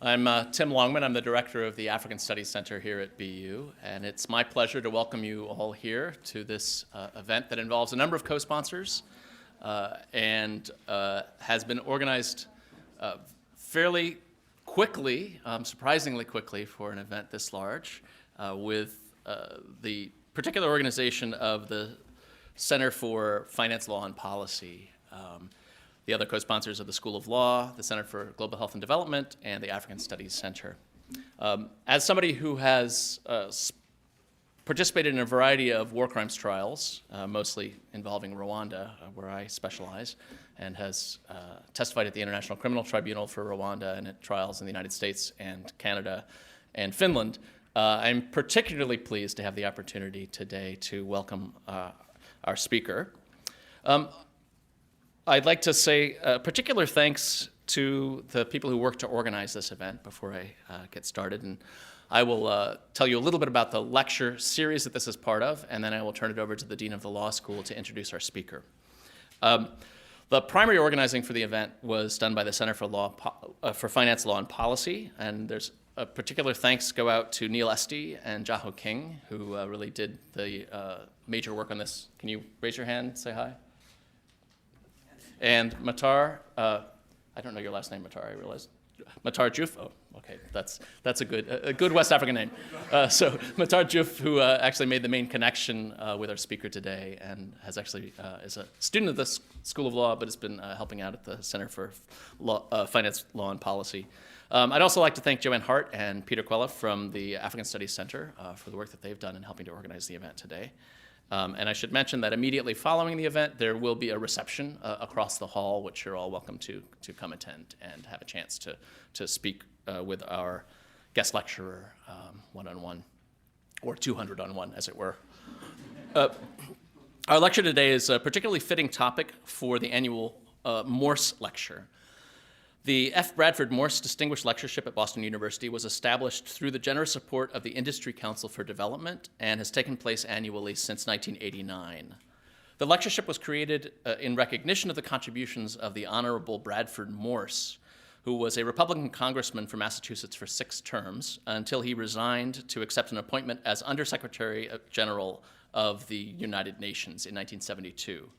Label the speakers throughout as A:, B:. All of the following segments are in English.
A: I'm Tim Longman. I'm the director of the African Studies Center here at BU, and it's my pleasure to welcome you all here to this event that involves a number of co-sponsors and has been organized fairly quickly, surprisingly quickly for an event this large, with the particular organization of the Center for Finance, Law, and Policy. The other co-sponsors are the School of Law, the Center for Global Health and Development, and the African Studies Center. As somebody who has participated in a variety of war crimes trials, mostly involving Rwanda, where I specialize, and has testified at the International Criminal Tribunal for Rwanda and at trials in the United States and Canada and Finland, I'm particularly pleased to have the opportunity today to welcome our speaker. I'd like to say particular thanks to the people who worked to organize this event before I get started. And I will tell you a little bit about the lecture series that this is part of, and then I will turn it over to the Dean of the Law School to introduce our speaker. The primary organizing for the event was done by the Center for Finance, Law, and Policy, and there's a particular thanks go out to Neil Esty and Jaho King, who really did the major work on this. Can you raise your hand, say hi? And Matar, I don't know your last name, Matar, I realize. Matar Juf, oh, okay, that's a good West African name. So Matar Juf, who actually made the main connection with our speaker today and has actually, is a student of the School of Law, but has been helping out at the Center for Finance, Law, and Policy. I'd also like to thank Joanne Hart and Peter Quella from the African Studies Center for the work that they've done in helping to organize the event today. And I should mention that immediately following the event, there will be a reception across the hall, which you're all welcome to come attend and have a chance to speak with our guest lecturer one-on-one, or 200-on-1, as it were. Our lecture today is a particularly fitting topic for the annual Morse Lecture. The F. Bradford Morse Distinguished Lectureship at Boston University was established through the generous support of the Industry Council for Development and has taken place annually since 1989. The lectureship was created in recognition of the contributions of the Honorable Bradford Morse, who was a Republican congressman from Massachusetts for 6 terms until he resigned to accept an appointment as Undersecretary General of the United Nations in 1972.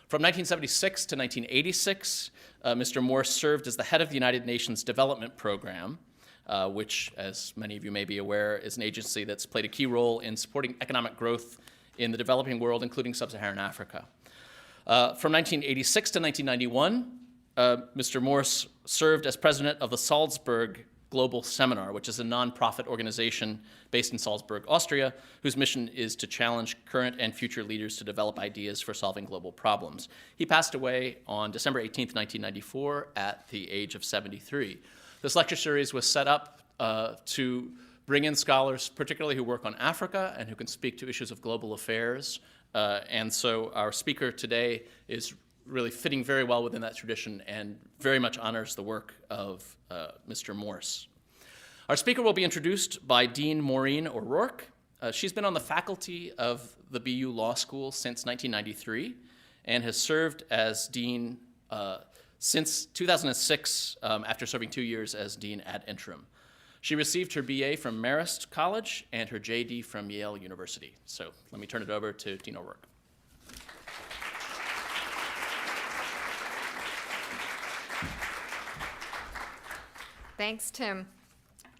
A: From 1976 to 1986, Mr. Morse served as the head of the United Nations Development Program, which, as many of you may be aware, is an agency that's played a key role in supporting economic growth in the developing world, including sub-Saharan Africa. From 1986 to 1991, Mr. Morse served as president of the Salzburg Global Seminar, which is a nonprofit organization based in Salzburg, Austria, whose mission is to challenge current and future leaders to develop ideas for solving global problems. He passed away on December 18th, 1994, at the age of 73. This lecture series was set up to bring in scholars, particularly who work on Africa and who can speak to issues of global affairs. And so our speaker today is really fitting very well within that tradition and very much honors the work of Mr. Morse. Our speaker will be introduced by Dean Maureen O'Rourke. She's been on the faculty of the BU Law School since 1993 and has served as dean since 2006 after serving 2 years as dean ad interim. She received her BA from Marist College and her JD from Yale University. So let me turn it over to Dean O'Rourke.
B: Thanks, Tim.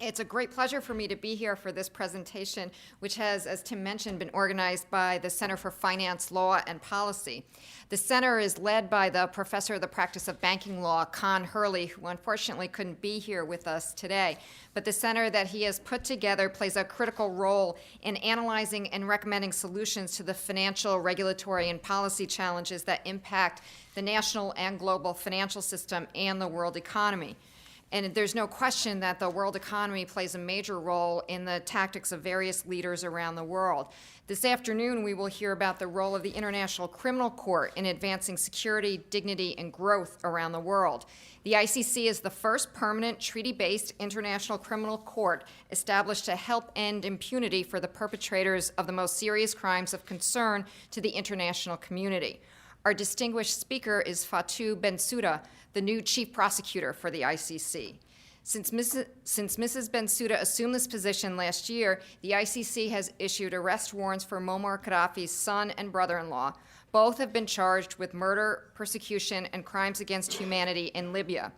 B: It's a great pleasure for me to be here for this presentation, which has, as Tim mentioned, been organized by the Center for Finance, Law, and Policy. The center is led by the professor of the practice of banking law, Con Hurley, who unfortunately couldn't be here with us today. But the center that he has put together plays a critical role in analyzing and recommending solutions to the financial, regulatory, and policy challenges that impact the national and global financial system and the world economy. And there's no question that the world economy plays a major role in the tactics of various leaders around the world. This afternoon, we will hear about the role of the International Criminal Court in advancing security, dignity, and growth around the world. The ICC is the first permanent treaty-based international criminal court established to help end impunity for the perpetrators of the most serious crimes of concern to the international community. Our distinguished speaker is Fatou Bensouda, the new chief prosecutor for the ICC. Since Mrs. Bensouda assumed this position last year, the ICC has issued arrest warrants for Muammar Gaddafi's son and brother-in-law. Both have been charged with murder, persecution, and crimes against humanity in Libya.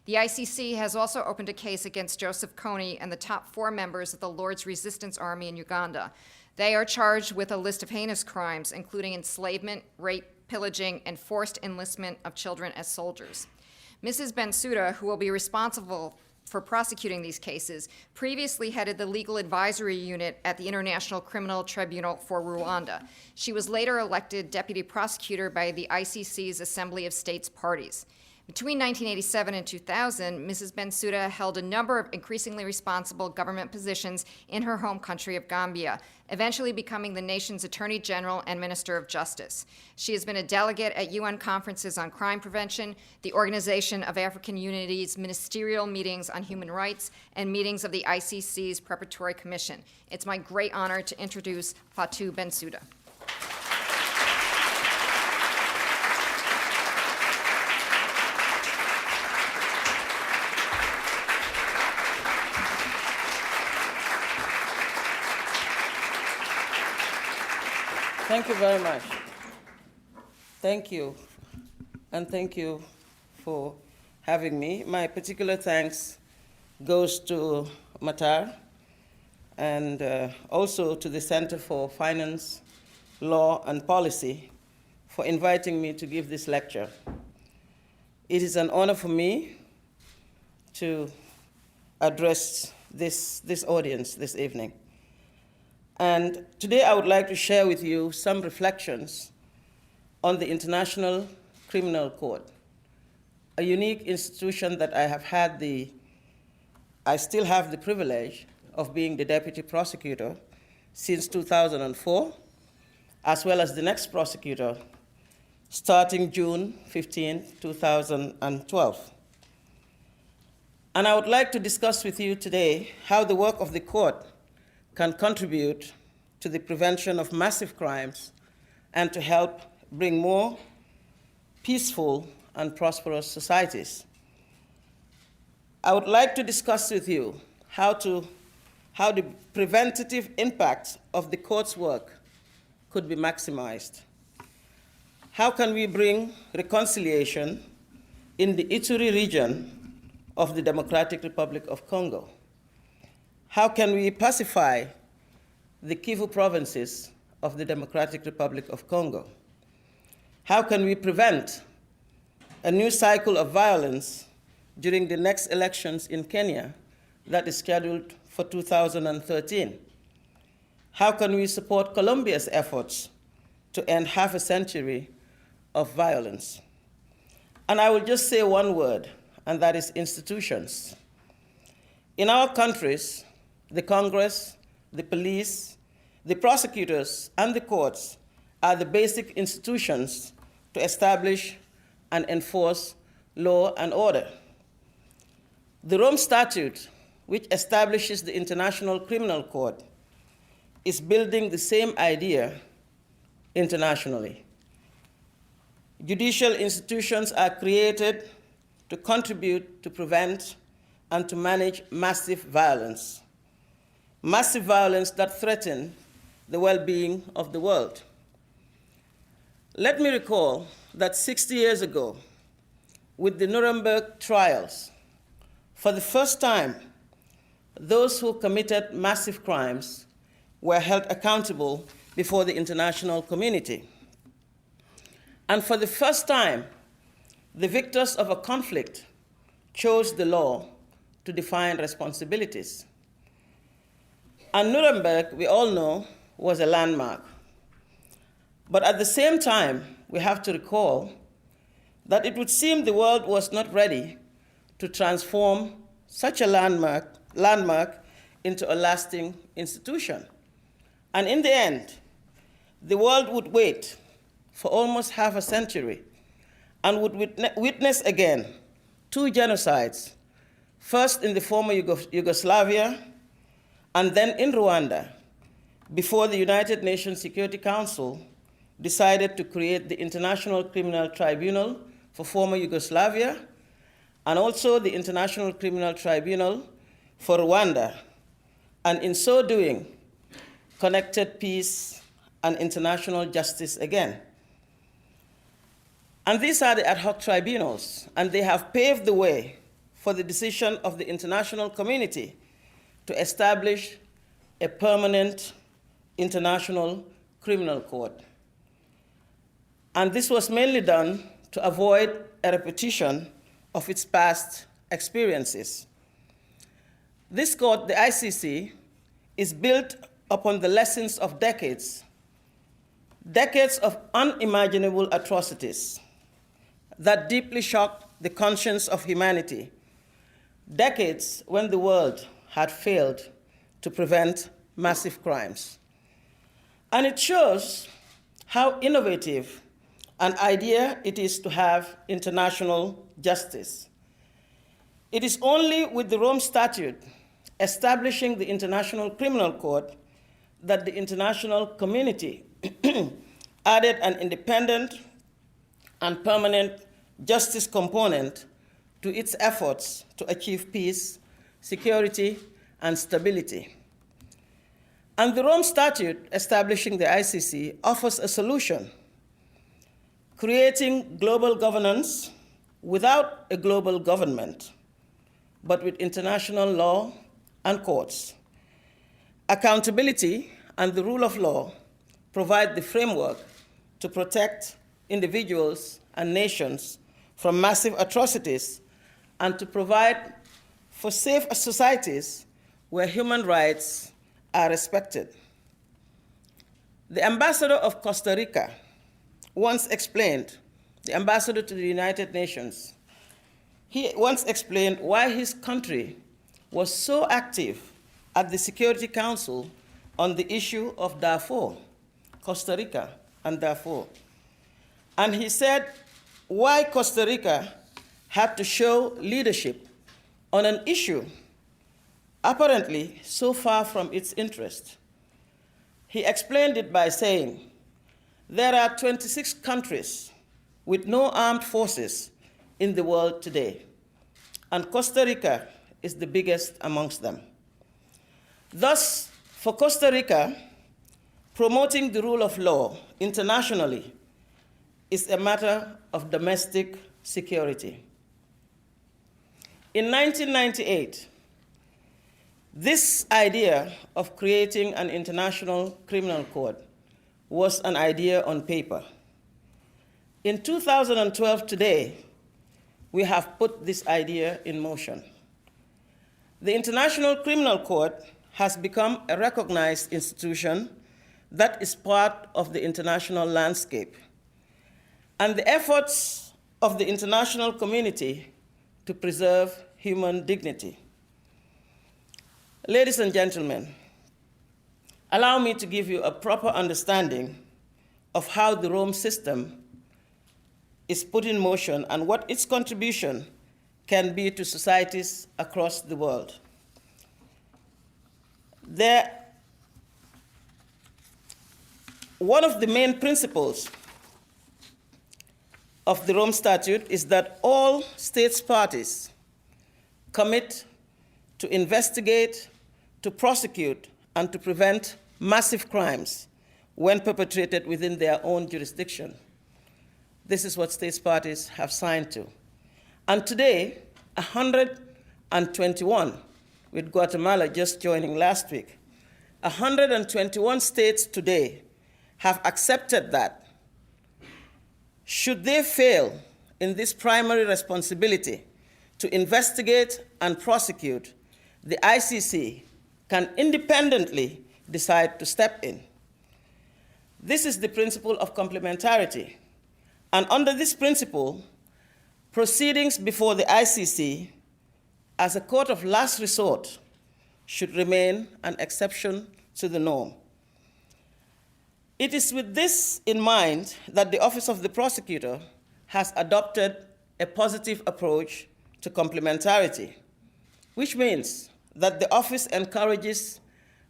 B: The ICC has also opened a case against Joseph Kony and the top 4 members of the Lord's Resistance Army in Uganda. They are charged with a list of heinous crimes, including enslavement, rape, pillaging, and forced enlistment of children as soldiers. Mrs. Bensouda, who will be responsible for prosecuting these cases, previously headed the legal advisory unit at the International Criminal Tribunal for Rwanda. She was later elected deputy prosecutor by the ICC's Assembly of States Parties. Between 1987 and 2000, Mrs. Bensouda held a number of increasingly responsible government positions in her home country of Gambia, eventually becoming the nation's Attorney General and Minister of Justice. She has been a delegate at UN conferences on crime prevention, the Organization of African Unity's ministerial meetings on human rights, and meetings of the ICC's Preparatory Commission. It's my great honor to introduce Fatou Bensouda.
C: Thank you very much. Thank you. And thank you for having me. My particular thanks goes to Matar and also to the Center for Finance, Law, and Policy for inviting me to give this lecture. It is an honor for me to address this audience this evening. And today I would like to share with you some reflections on the International Criminal Court, a unique institution that I still have the privilege of being the deputy prosecutor since 2004, as well as the next prosecutor starting June 15, 2012. And I would like to discuss with you today how the work of the court can contribute to the prevention of massive crimes and to help bring more peaceful and prosperous societies. I would like to discuss with you how the preventative impact of the court's work could be maximized. How can we bring reconciliation in the Ituri region of the Democratic Republic of Congo? How can we pacify the Kivu provinces of the Democratic Republic of Congo? How can we prevent a new cycle of violence during the next elections in Kenya that is scheduled for 2013? How can we support Colombia's efforts to end half a century of violence? And I will just say one word, and that is institutions. In our countries, the Congress, the police, the prosecutors, and the courts are the basic institutions to establish and enforce law and order. The Rome Statute, which establishes the International Criminal Court, is building the same idea internationally. Judicial institutions are created to contribute to prevent and to manage massive violence that threaten the well-being of the world. Let me recall that 60 years ago, with the Nuremberg trials, for the first time, those who committed massive crimes were held accountable before the international community. And for the first time, the victors of a conflict chose the law to define responsibilities. And Nuremberg, we all know, was a landmark. But at the same time, we have to recall that it would seem the world was not ready to transform such a landmark into a lasting institution. And in the end, the world would wait for almost half a century and would witness again 2 genocides, first in the former Yugoslavia and then in Rwanda, before the United Nations Security Council decided to create the International Criminal Tribunal for former Yugoslavia and also the International Criminal Tribunal for Rwanda, and in so doing, connected peace and international justice again. And these are the ad hoc tribunals, and they have paved the way for the decision of the international community to establish a permanent international criminal court. And this was mainly done to avoid a repetition of its past experiences. This court, the ICC, is built upon the lessons of decades of unimaginable atrocities that deeply shocked the conscience of humanity, decades when the world had failed to prevent massive crimes. And it shows how innovative an idea it is to have international justice. It is only with the Rome Statute establishing the International Criminal Court that the international community added an independent and permanent justice component to its efforts to achieve peace, security, and stability. And the Rome Statute establishing the ICC offers a solution, creating global governance without a global government, but with international law and courts. Accountability and the rule of law provide the framework to protect individuals and nations from massive atrocities and to provide for safe societies where human rights are respected. The ambassador of Costa Rica once explained, the ambassador to the United Nations, he once explained why his country was so active at the Security Council on the issue of Darfur, Costa Rica and Darfur. And he said why Costa Rica had to show leadership on an issue apparently so far from its interest. He explained it by saying, there are 26 countries with no armed forces in the world today, and Costa Rica is the biggest amongst them. Thus, for Costa Rica, promoting the rule of law internationally is a matter of domestic security. In 1998, this idea of creating an international criminal court was an idea on paper. In 2012 today, we have put this idea in motion. The International Criminal Court has become a recognized institution that is part of the international landscape. And the efforts of the international community to preserve human dignity. Ladies and gentlemen, allow me to give you a proper understanding of how the Rome system is put in motion and what its contribution can be to societies across the world. One of the main principles of the Rome Statute is that all states parties commit to investigate, to prosecute, and to prevent massive crimes when perpetrated within their own jurisdiction. This is what states parties have signed to. And today, 121, with Guatemala just joining last week, 121 states today have accepted that. Should they fail in this primary responsibility to investigate and prosecute, the ICC can independently decide to step in. This is the principle of complementarity. And under this principle, proceedings before the ICC as a court of last resort should remain an exception to the norm. It is with this in mind that the Office of the Prosecutor has adopted a positive approach to complementarity, which means that the office encourages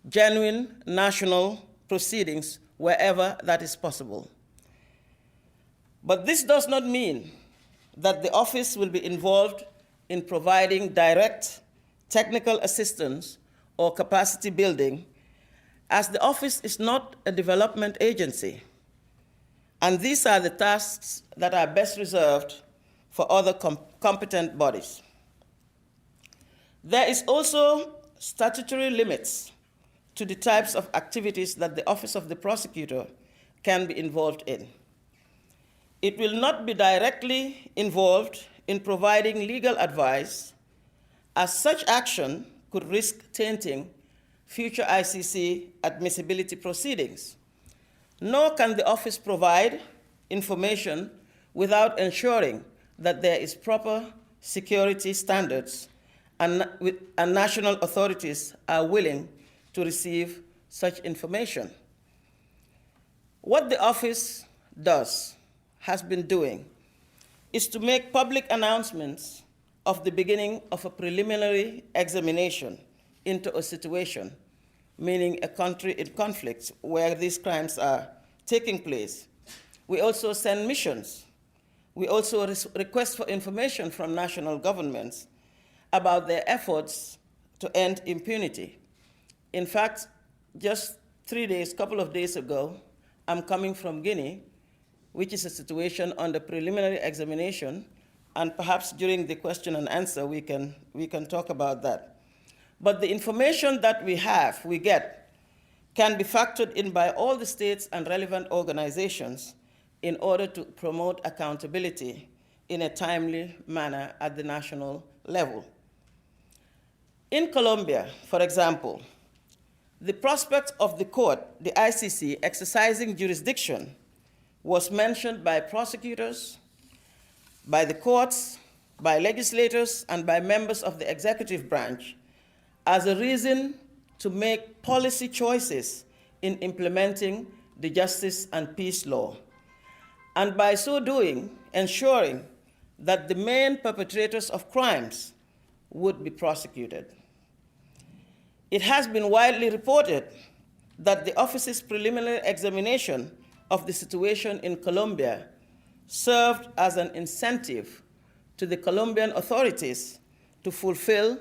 C: genuine national proceedings wherever that is possible. But this does not mean that the office will be involved in providing direct technical assistance or capacity building, as the office is not a development agency. And these are the tasks that are best reserved for other competent bodies. There is also statutory limits to the types of activities that the Office of the Prosecutor can be involved in. It will not be directly involved in providing legal advice, as such action could risk tainting future ICC admissibility proceedings. Nor can the office provide information without ensuring that there is proper security standards and national authorities are willing to receive such information. What the office has been doing, is to make public announcements of the beginning of a preliminary examination into a situation, meaning a country in conflict where these crimes are taking place. We also send missions. We also request for information from national governments about their efforts to end impunity. In fact, just couple of days ago, I'm coming from Guinea, which is a situation under preliminary examination, and perhaps during the question and answer, we can talk about that. But the information that we get, can be factored in by all the states and relevant organizations in order to promote accountability in a timely manner at the national level. In Colombia, for example, the prospect of the court, the ICC, exercising jurisdiction was mentioned by prosecutors, by the courts, by legislators, and by members of the executive branch as a reason to make policy choices in implementing the justice and peace law, and by so doing, ensuring that the main perpetrators of crimes would be prosecuted. It has been widely reported that the office's preliminary examination of the situation in Colombia served as an incentive to the Colombian authorities to fulfill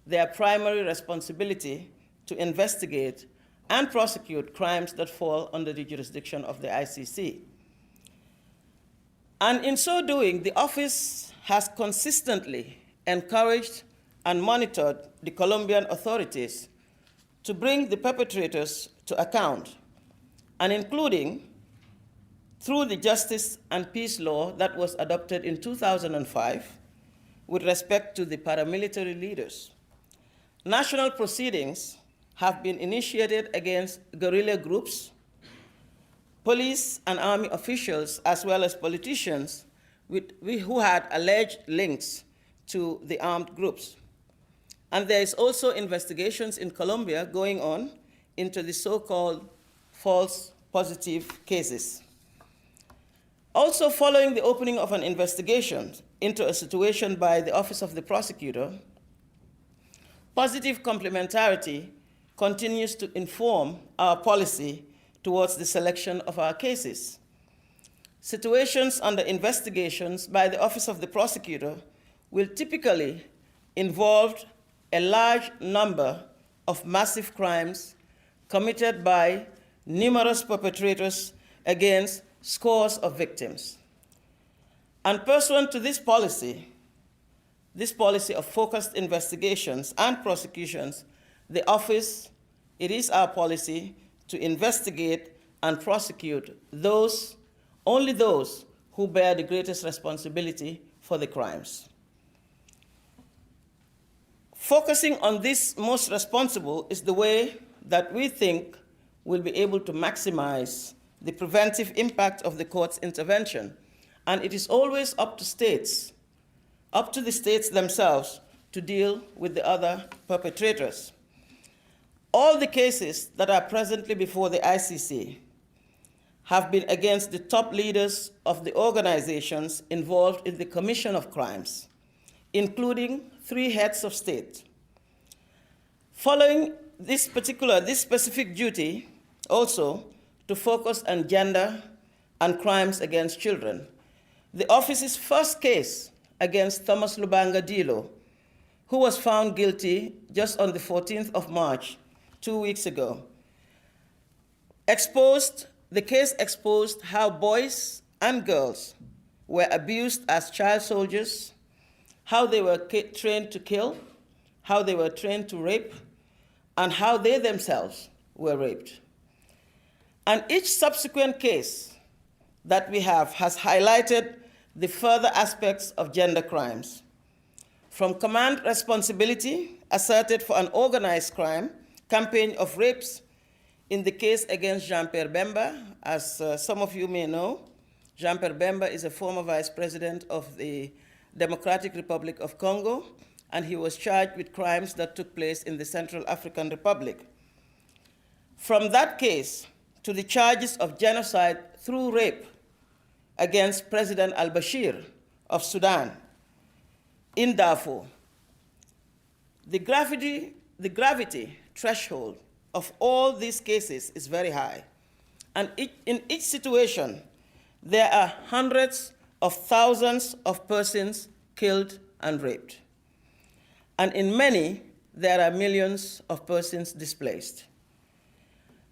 C: their primary responsibility to investigate and prosecute crimes that fall under the jurisdiction of the ICC. And in so doing, the office has consistently encouraged and monitored the Colombian authorities to bring the perpetrators to account, and including through the Justice and Peace Law that was adopted in 2005 with respect to the paramilitary leaders. National proceedings have been initiated against guerrilla groups, police and army officials, as well as politicians who had alleged links to the armed groups. And there is also investigations in Colombia going on into the so-called false positive cases. Also, following the opening of an investigation into a situation by the Office of the Prosecutor, positive complementarity continues to inform our policy towards the selection of our cases. Situations under investigations by the Office of the Prosecutor will typically involve a large number of massive crimes committed by numerous perpetrators against scores of victims. And pursuant to this policy of focused investigations and prosecutions, the office, it is our policy to investigate and prosecute only those who bear the greatest responsibility for the crimes. Focusing on this most responsible is the way that we think we'll be able to maximize the preventive impact of the court's intervention. And it is always up to the states themselves to deal with the other perpetrators. All the cases that are presently before the ICC have been against the top leaders of the organizations involved in the commission of crimes, including 3 heads of state. Following this specific duty also to focus on gender and crimes against children, the office's first case against Thomas Lubanga Dilo who was found guilty just on the 14th of March, 2 weeks ago, the case exposed how boys and girls were abused as child soldiers, how they were trained to kill, how they were trained to rape, and how they themselves were raped. And each subsequent case that we have has highlighted the further aspects of gender crimes, from command responsibility asserted for an organized crime campaign of rapes in the case against Jean-Pierre Bemba. As some of you may know, Jean-Pierre Bemba is a former vice president of the Democratic Republic of Congo, and he was charged with crimes that took place in the Central African Republic. From that case to the charges of genocide through rape against President al-Bashir of Sudan in Darfur, the gravity threshold of all these cases is very high. And in each situation, there are hundreds of thousands of persons killed and raped. And in many, there are millions of persons displaced.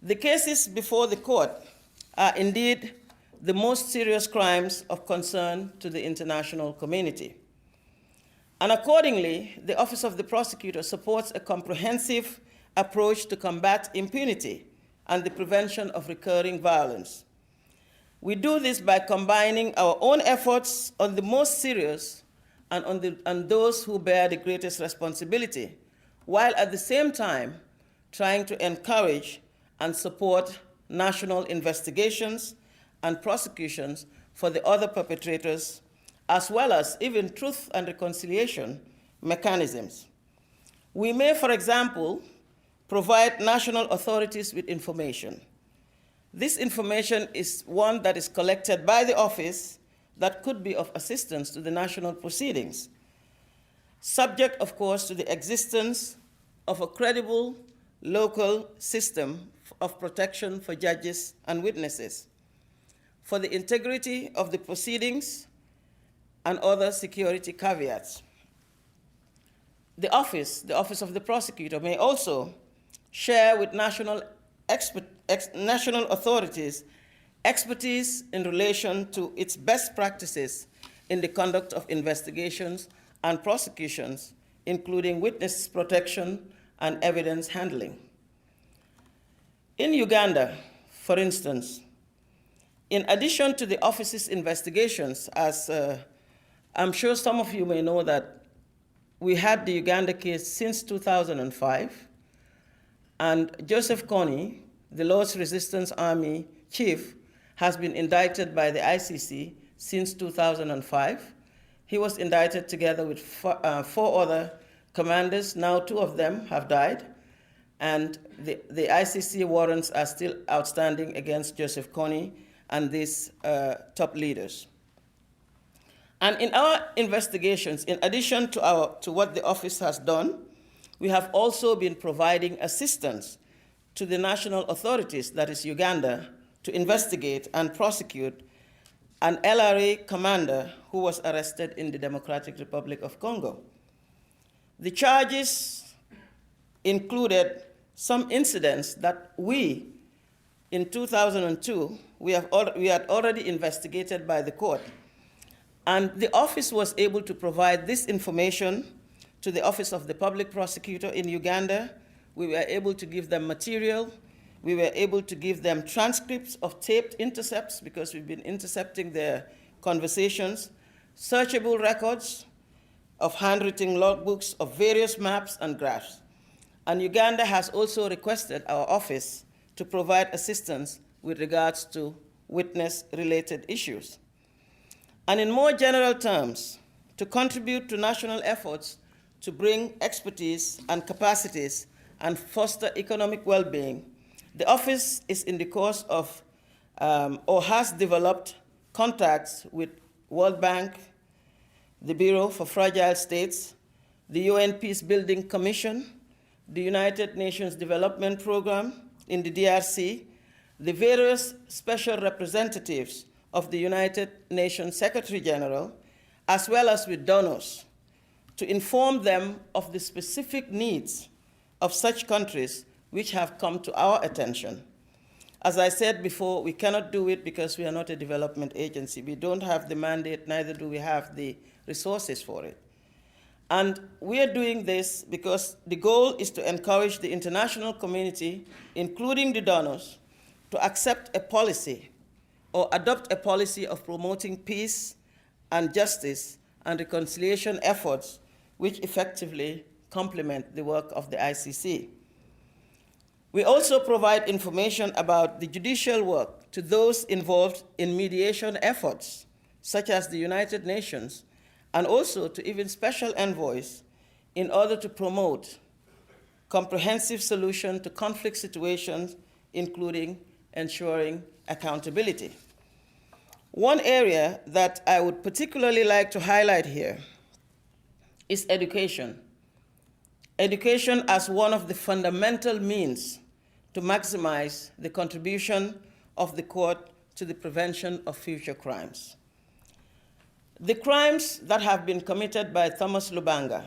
C: The cases before the court are indeed the most serious crimes of concern to the international community. And accordingly, the Office of the Prosecutor supports a comprehensive approach to combat impunity and the prevention of recurring violence. We do this by combining our own efforts on the most serious and on those who bear the greatest responsibility, while at the same time trying to encourage and support national investigations and prosecutions for the other perpetrators, as well as even truth and reconciliation mechanisms. We may, for example, provide national authorities with information. This information is one that is collected by the office that could be of assistance to the national proceedings, subject, of course, to the existence of a credible local system of protection for judges and witnesses, for the integrity of the proceedings and other security caveats. The office of the prosecutor may also share with national authorities expertise in relation to its best practices in the conduct of investigations and prosecutions, including witness protection and evidence handling. In Uganda, for instance, in addition to the office's investigations, as I'm sure some of you may know that we had the Uganda case since 2005, and Joseph Kony, the Lord's Resistance Army chief, has been indicted by the ICC since 2005. He was indicted together with four other commanders. Now 2 of them have died, and the ICC warrants are still outstanding against Joseph Kony and these top leaders. And in our investigations, in addition to what the office has done, we have also been providing assistance to the national authorities, that is Uganda, to investigate and prosecute an LRA commander who was arrested in the Democratic Republic of Congo. The charges included some incidents that in 2002, we had already investigated by the court. And the office was able to provide this information to the Office of the Public Prosecutor in Uganda. We were able to give them material. We were able to give them transcripts of taped intercepts, because we've been intercepting their conversations, searchable records of handwritten logbooks of various maps and graphs. And Uganda has also requested our office to provide assistance with regards to witness-related issues. And in more general terms, to contribute to national efforts to bring expertise and capacities and foster economic well-being, the office is in the course of, or has developed contacts with World Bank, the Bureau for Fragile States, the UN Peace Building Commission, the United Nations Development Program in the DRC, the various special representatives of the United Nations Secretary General, as well as with donors, to inform them of the specific needs of such countries which have come to our attention. As I said before, we cannot do it because we are not a development agency. We don't have the mandate, neither do we have the resources for it. And we are doing this because the goal is to encourage the international community, including the donors, to accept a policy or adopt a policy of promoting peace and justice and reconciliation efforts which effectively complement the work of the ICC. We also provide information about the judicial work to those involved in mediation efforts, such as the United Nations, and also to even special envoys, in order to promote comprehensive solution to conflict situations, including ensuring accountability. One area that I would particularly like to highlight here is education. Education as one of the fundamental means to maximize the contribution of the court to the prevention of future crimes. The crimes that have been committed by Thomas Lubanga,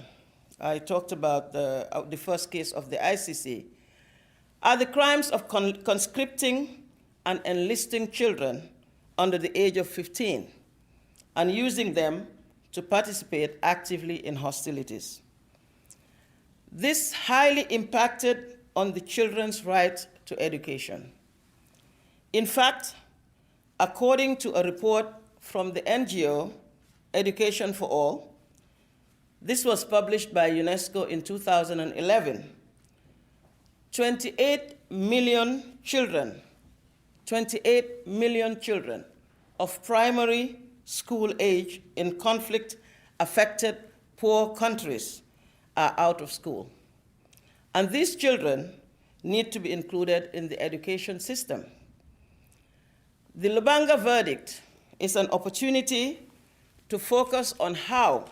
C: I talked about the first case of the ICC, are the crimes of conscripting and enlisting children under the age of 15 and using them to participate actively in hostilities. This highly impacted on the children's right to education. In fact, according to a report from the NGO Education for All, this was published by UNESCO in 2011, 28 million children of primary school age in conflict-affected poor countries are out of school. And these children need to be included in the education system. The Lubanga verdict is an opportunity to focus on how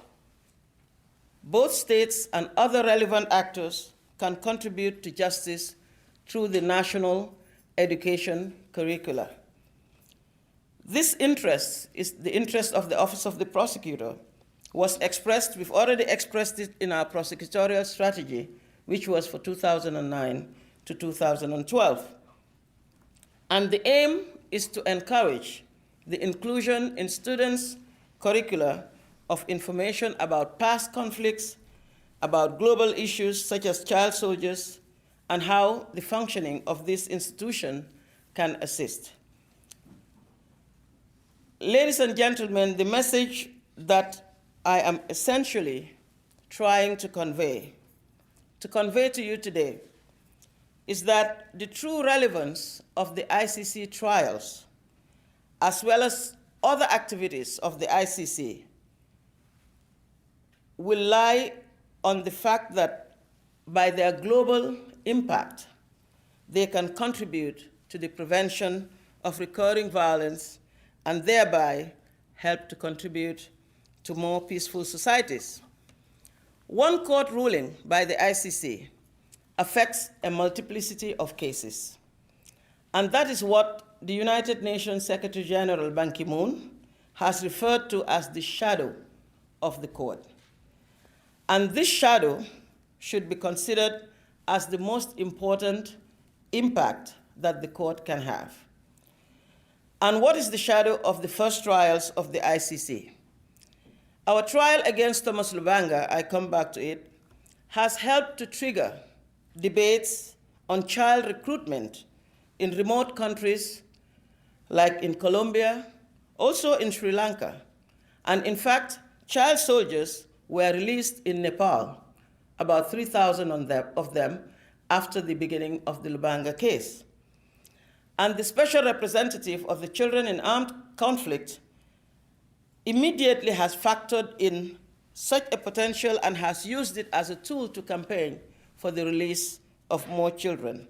C: both states and other relevant actors can contribute to justice through the national education curricula. This interest is the interest of the Office of the Prosecutor, was expressed, we've already expressed it in our prosecutorial strategy, which was for 2009 to 2012. And the aim is to encourage the inclusion in students' curricula of information about past conflicts, about global issues such as child soldiers, and how the functioning of this institution can assist. Ladies and gentlemen, the message that I am essentially trying to convey to you today is that the true relevance of the ICC trials, as well as other activities of the ICC, will lie on the fact that by their global impact, they can contribute to the prevention of recurring violence and thereby help to contribute to more peaceful societies. One court ruling by the ICC affects a multiplicity of cases. And that is what the United Nations Secretary General Ban Ki-moon has referred to as the shadow of the court. And this shadow should be considered as the most important impact that the court can have. And what is the shadow of the first trials of the ICC? Our trial against Thomas Lubanga, I come back to it, has helped to trigger debates on child recruitment in remote countries like in Colombia, also in Sri Lanka. And in fact, child soldiers were released in Nepal, about 3,000 of them after the beginning of the Lubanga case. And the special representative of the children in armed conflict immediately has factored in such a potential and has used it as a tool to campaign for the release of more children.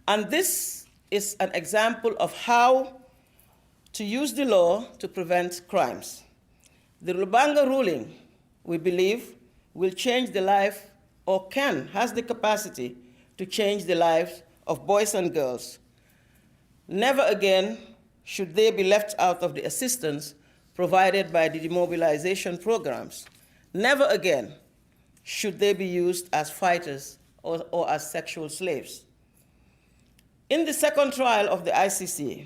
C: And this is an example of how to use the law to prevent crimes. The Lubanga ruling, we believe, will change the life, or has the capacity to change the lives of boys and girls. Never again should they be left out of the assistance provided by the demobilization programs. Never again should they be used as fighters or as sexual slaves. In the second trial of the ICC,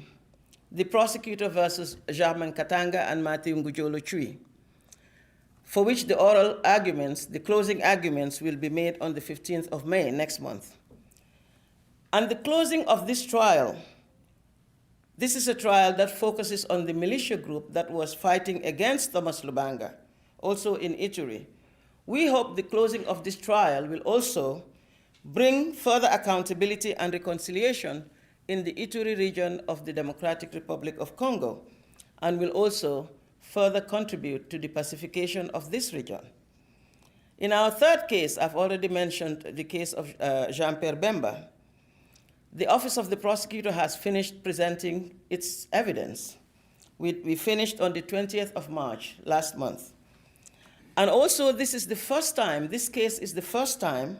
C: the prosecutor versus Germain Katanga and Matthew Ngujolo Chui, for which the oral arguments, the closing arguments, will be made on the 15th of May next month. And the closing of this trial, this is a trial that focuses on the militia group that was fighting against Thomas Lubanga, also in Ituri. We hope the closing of this trial will also bring further accountability and reconciliation in the Ituri region of the Democratic Republic of Congo, and will also further contribute to the pacification of this region. In our third case, I've already mentioned the case of Jean-Pierre Bemba. The Office of the Prosecutor has finished presenting its evidence. We finished on the 20th of March last month. And also, this is the first time, this case is the first time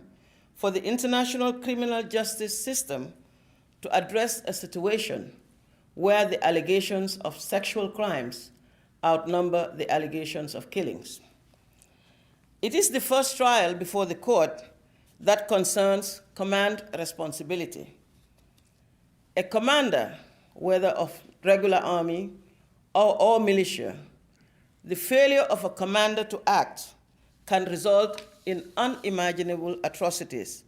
C: for the international criminal justice system to address a situation where the allegations of sexual crimes outnumber the allegations of killings. It is the first trial before the court that concerns command responsibility. A commander, whether of regular army or militia, the failure of a commander to act can result in unimaginable atrocities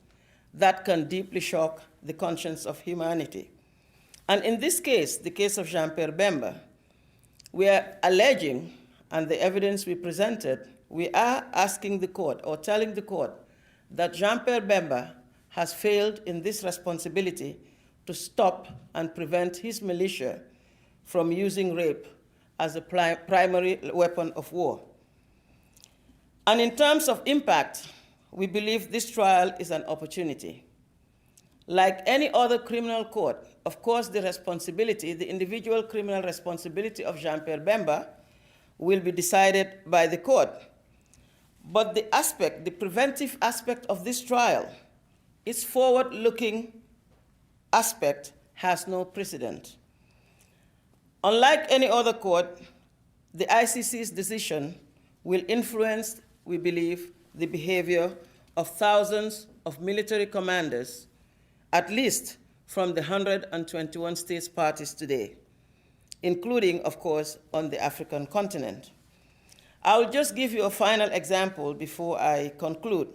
C: that can deeply shock the conscience of humanity. And in this case, the case of Jean-Pierre Bemba, we are alleging, and the evidence we presented, we are asking the court or telling the court that Jean-Pierre Bemba has failed in this responsibility to stop and prevent his militia from using rape as a primary weapon of war. And in terms of impact, we believe this trial is an opportunity. Like any other criminal court, of course, the responsibility, the individual criminal responsibility of Jean-Pierre Bemba will be decided by the court. But the aspect, the preventive aspect of this trial, its forward-looking aspect, has no precedent. Unlike any other court, the ICC's decision will influence, we believe, the behavior of thousands of military commanders, at least from the 121 states parties today, including, of course, on the African continent. I'll just give you a final example before I conclude.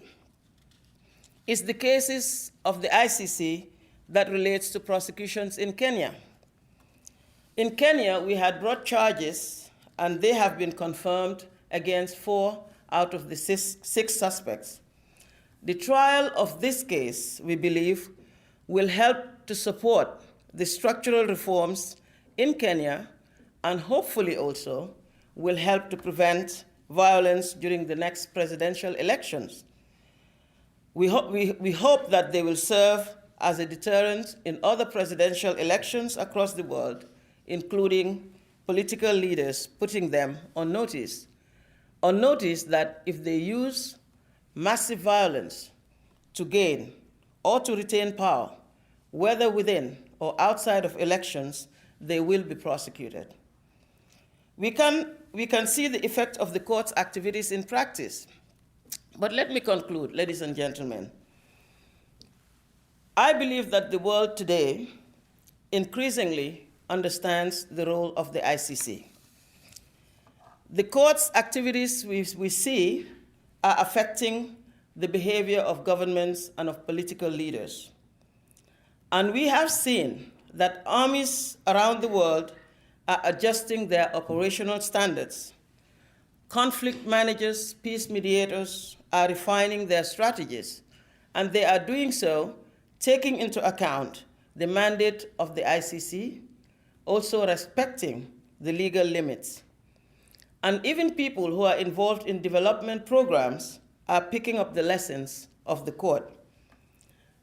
C: It's the cases of the ICC that relates to prosecutions in Kenya. In Kenya, we had brought charges, and they have been confirmed against 4 out of the 6 suspects. The trial of this case, we believe, will help to support the structural reforms in Kenya, and hopefully also will help to prevent violence during the next presidential elections. We hope that they will serve as a deterrent in other presidential elections across the world, including political leaders, putting them on notice that if they use massive violence to gain or to retain power, whether within or outside of elections, they will be prosecuted. We can see the effect of the court's activities in practice. But let me conclude, ladies and gentlemen. I believe that the world today increasingly understands the role of the ICC. The court's activities we see are affecting the behavior of governments and of political leaders. And we have seen that armies around the world are adjusting their operational standards. Conflict managers, peace mediators are refining their strategies, and they are doing so taking into account the mandate of the ICC, also respecting the legal limits. And even people who are involved in development programs are picking up the lessons of the court.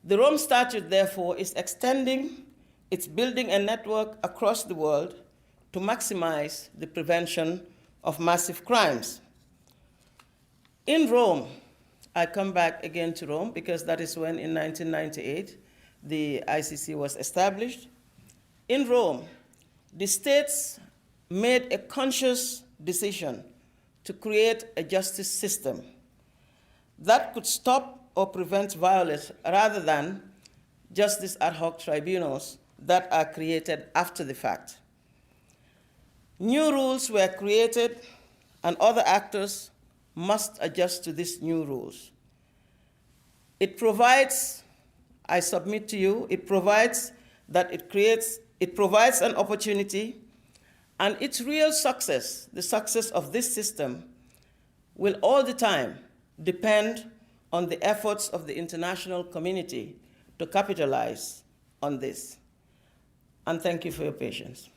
C: The Rome Statute, therefore, is extending, it's building a network across the world to maximize the prevention of massive crimes. In Rome, I come back again to Rome because that is when, in 1998, the ICC was established. In Rome, the states made a conscious decision to create a justice system that could stop or prevent violence rather than just these ad hoc tribunals that are created after the fact. New rules were created, and other actors must adjust to these new rules. It provides, I submit to you, it provides an opportunity, and its real success, the success of this system, will all the time depend on the efforts of the international community to capitalize on this. And thank you for your patience.